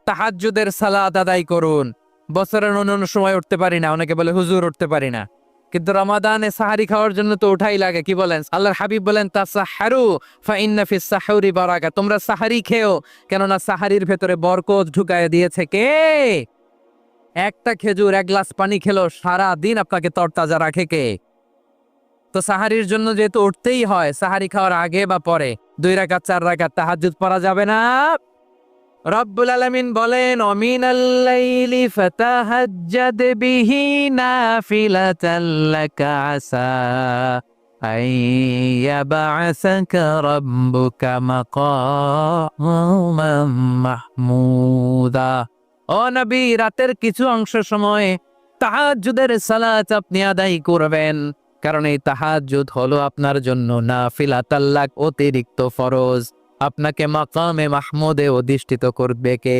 তাহাজ্জুদের সালাত আদায় করুন। বছরের অন্যান্য সময় উঠতে পারি না, অনেকে বলে হুজুর উঠতে পারি না, কিন্তু রমাদানে সাহারি খাওয়ার জন্য তো উঠাই লাগে। কি বলেন? আল্লাহর হাবিব বলেন তাসাহহারু ফা ইন্না ফিস সাহুরি বারাকা, তোমরা সাহারি খেও, কেননা সাহারির ভেতরে বরকত ঢুকায় দিয়েছে কে? একটা খেজুর, এক গ্লাস পানি খেলো, সারা দিন আপনাকে তরতাজা রাখে কে? তো সাহারির জন্য যেহেতু উঠতেই হয়, সাহারি খাওয়ার আগে বা পরে 2 রাকাত 4 রাকাত তাহাজ্জুদ পড়া যাবে না? রব্বুল আলামিন বলেন অমিনাল লাইলি ফাতাহাজ্জাদ বিহি নাফিলাতাল লাকা আসা আইয়াবাসাকা রাব্বুকা মাকামান মাহমুদা। ও নবী, রাতের কিছু অংশ সময় তাহাজ্জুদের সালাত আপনি আদায় করবেন, কারণ এই তাহাজ্জুদ হলো আপনার জন্য নাফিলাতাল লাক, অতিরিক্ত ফরজ। আপনাকে মাকামে মাহমুদে অধিষ্ঠিত করবে কে?